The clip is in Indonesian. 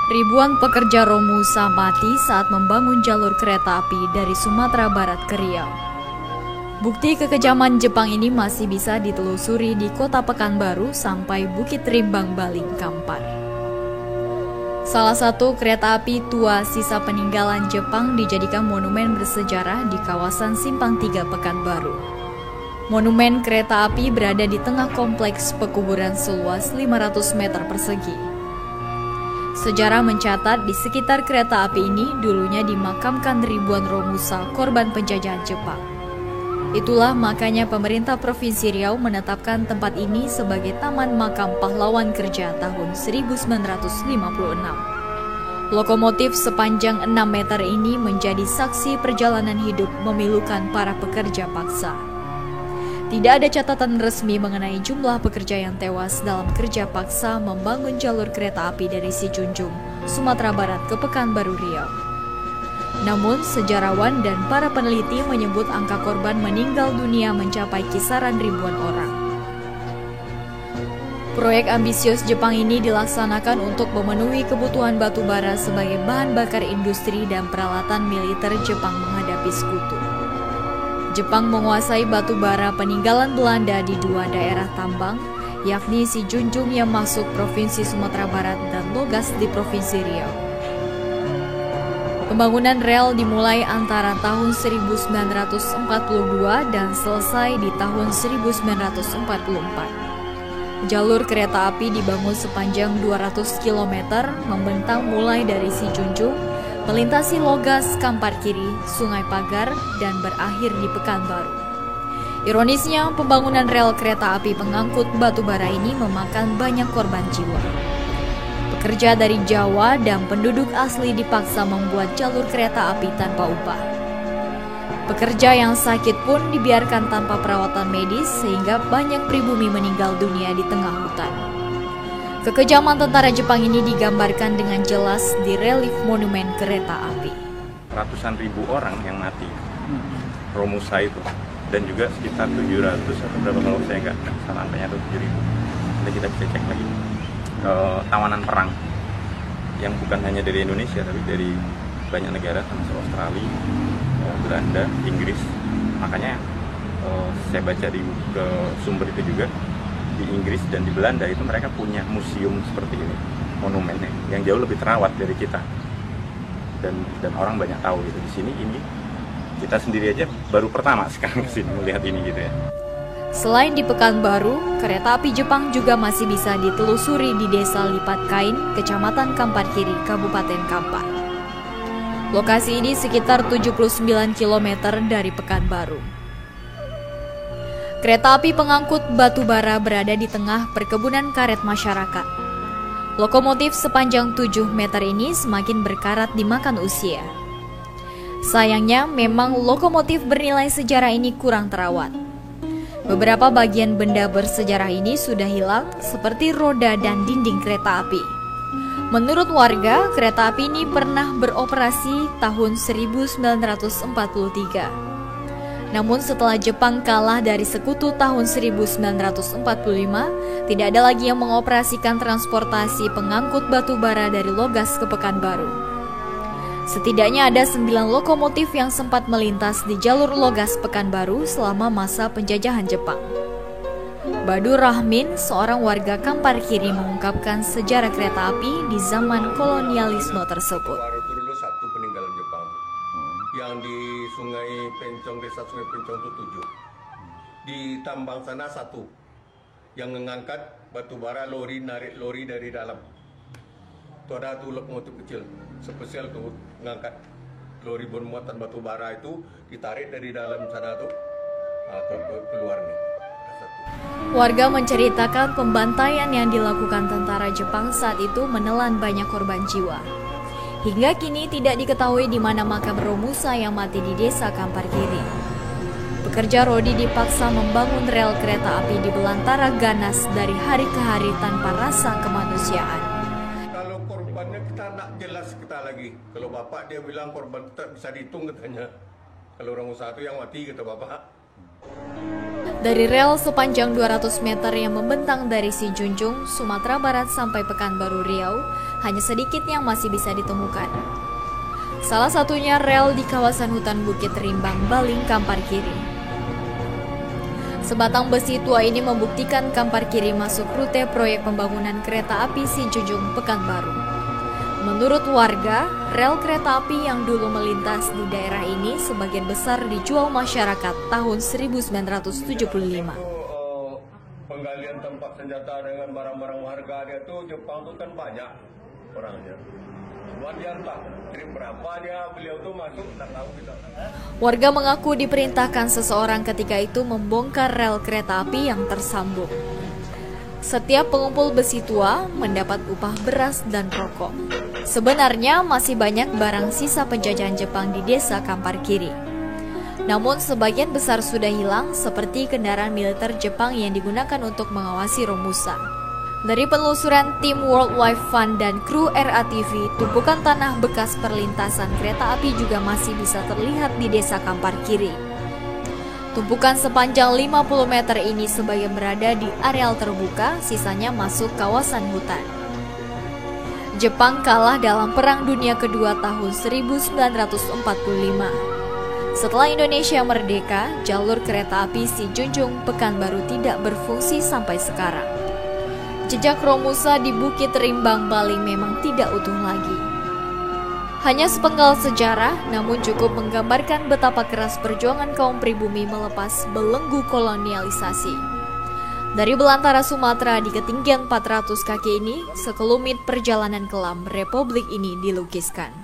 Ribuan pekerja Romusa mati saat membangun jalur kereta api dari Sumatera Barat ke Riau. Bukti kekejaman Jepang ini masih bisa ditelusuri di Kota Pekanbaru sampai Bukit Rimbang, Baling, Kampar. Salah satu kereta api tua sisa peninggalan Jepang dijadikan monumen bersejarah di kawasan Simpang 3 Pekanbaru. Monumen kereta api berada di tengah kompleks pekuburan seluas 500 meter persegi. Sejarah mencatat di sekitar kereta api ini dulunya dimakamkan ribuan Romusa korban penjajahan Jepang. Itulah makanya pemerintah Provinsi Riau menetapkan tempat ini sebagai Taman Makam Pahlawan Kerja tahun 1956. Lokomotif sepanjang 6 meter ini menjadi saksi perjalanan hidup memilukan para pekerja paksa. Tidak ada catatan resmi mengenai jumlah pekerja yang tewas dalam kerja paksa membangun jalur kereta api dari Sijunjung, Sumatera Barat ke Pekanbaru Riau. Namun, sejarawan dan para peneliti menyebut angka korban meninggal dunia mencapai kisaran ribuan orang. Proyek ambisius Jepang ini dilaksanakan untuk memenuhi kebutuhan batu bara sebagai bahan bakar industri dan peralatan militer Jepang menghadapi sekutu. Jepang menguasai batu bara peninggalan Belanda di dua daerah tambang, yakni Sijunjung yang masuk Provinsi Sumatera Barat dan Logas di Provinsi Riau. Pembangunan rel dimulai antara tahun 1942 dan selesai di tahun 1944. Jalur kereta api dibangun sepanjang 200 km, membentang mulai dari Sijunjung, melintasi Logas, Kampar Kiri, Sungai Pagar, dan berakhir di Pekanbaru. Ironisnya, pembangunan rel kereta api pengangkut batu bara ini memakan banyak korban jiwa. Pekerja dari Jawa dan penduduk asli dipaksa membuat jalur kereta api tanpa upah. Pekerja yang sakit pun dibiarkan tanpa perawatan medis sehingga banyak pribumi meninggal dunia di tengah hutan. Kekejaman tentara Jepang ini digambarkan dengan jelas di relief monumen kereta api. Ratusan ribu orang yang mati, Romusa itu, dan juga sekitar 700 atau berapa kalau saya nggak salah angkanya itu 7.000. Nanti kita bisa cek lagi. Tawanan perang yang bukan hanya dari Indonesia tapi dari banyak negara termasuk Australia, Belanda, Inggris. Makanya saya baca di sumber itu juga. Di Inggris dan di Belanda itu mereka punya museum seperti ini, monumennya yang jauh lebih terawat dari kita, dan orang banyak tahu gitu. Di sini ini kita sendiri aja baru pertama sekarang kesini melihat ini gitu ya. Selain di Pekanbaru, kereta api Jepang juga masih bisa ditelusuri di Desa Lipat Kain, Kecamatan Kampar Kiri, Kabupaten Kampar. Lokasi ini sekitar 79 km dari Pekanbaru. Kereta api pengangkut batu bara berada di tengah perkebunan karet masyarakat. Lokomotif sepanjang 7 meter ini semakin berkarat dimakan usia. Sayangnya, memang lokomotif bernilai sejarah ini kurang terawat. Beberapa bagian benda bersejarah ini sudah hilang, seperti roda dan dinding kereta api. Menurut warga, kereta api ini pernah beroperasi tahun 1943. Namun setelah Jepang kalah dari sekutu tahun 1945, tidak ada lagi yang mengoperasikan transportasi pengangkut batu bara dari Logas ke Pekanbaru. Setidaknya ada 9 lokomotif yang sempat melintas di jalur Logas Pekanbaru selama masa penjajahan Jepang. Badur Rahmin, seorang warga Kampar Kiri, mengungkapkan sejarah kereta api di zaman kolonialisme tersebut. Dulu satu peninggalan Jepang. Yang di Sungai Pencong, Desa Sungai Pencong itu 7. Di tambang sana 1 yang mengangkat batu bara, narik lori dari dalam. Itu ada tuh lokomotif kecil, spesial tuh mengangkat lori bermuatan batu bara itu ditarik dari dalam sana tuh keluar nih. Warga menceritakan pembantaian yang dilakukan tentara Jepang saat itu menelan banyak korban jiwa. Hingga kini tidak diketahui di mana makam Romusa yang mati di Desa Kampar Kiri. Pekerja Rodi dipaksa membangun rel kereta api di belantara ganas dari hari ke hari tanpa rasa kemanusiaan. Kalau korbannya kita nak jelas kita lagi. Kalau bapak dia bilang korban tak bisa dihitung katanya. Kalau Romusa itu yang mati kata bapak. Dari rel sepanjang 200 meter yang membentang dari Sijunjung, Sumatera Barat sampai Pekanbaru Riau, hanya sedikit yang masih bisa ditemukan. Salah satunya rel di kawasan hutan Bukit Rimbang, Baling, Kampar Kiri. Sebatang besi tua ini membuktikan Kampar Kiri masuk rute proyek pembangunan kereta api Sijunjung, Pekanbaru. Menurut warga, rel kereta api yang dulu melintas di daerah ini sebagian besar dijual masyarakat tahun 1975. Penggalian tempat senjata dengan barang-barang warga dia tuh Jepang tuh kan banyak orangnya. Cuma dia entah trip berapa dia beliau tuh masuk tak tahu kita. Warga mengaku diperintahkan seseorang ketika itu membongkar rel kereta api yang tersambung. Setiap pengumpul besi tua mendapat upah beras dan rokok. Sebenarnya masih banyak barang sisa penjajahan Jepang di desa Kampar Kiri. Namun sebagian besar sudah hilang seperti kendaraan militer Jepang yang digunakan untuk mengawasi Romusa. Dari penelusuran tim World Wide Fund dan kru RATV, tumpukan tanah bekas perlintasan kereta api juga masih bisa terlihat di desa Kampar Kiri. Tumpukan sepanjang 50 meter ini sebagian berada di areal terbuka, sisanya masuk kawasan hutan. Jepang kalah dalam Perang Dunia Kedua tahun 1945. Setelah Indonesia merdeka, jalur kereta api Sijunjung Pekanbaru tidak berfungsi sampai sekarang. Jejak Romusa di Bukit Rimbang, Baling memang tidak utuh lagi. Hanya sepenggal sejarah, namun cukup menggambarkan betapa keras perjuangan kaum pribumi melepas belenggu kolonialisasi. Dari belantara Sumatera di ketinggian 400 kaki ini, sekelumit perjalanan kelam Republik ini dilukiskan.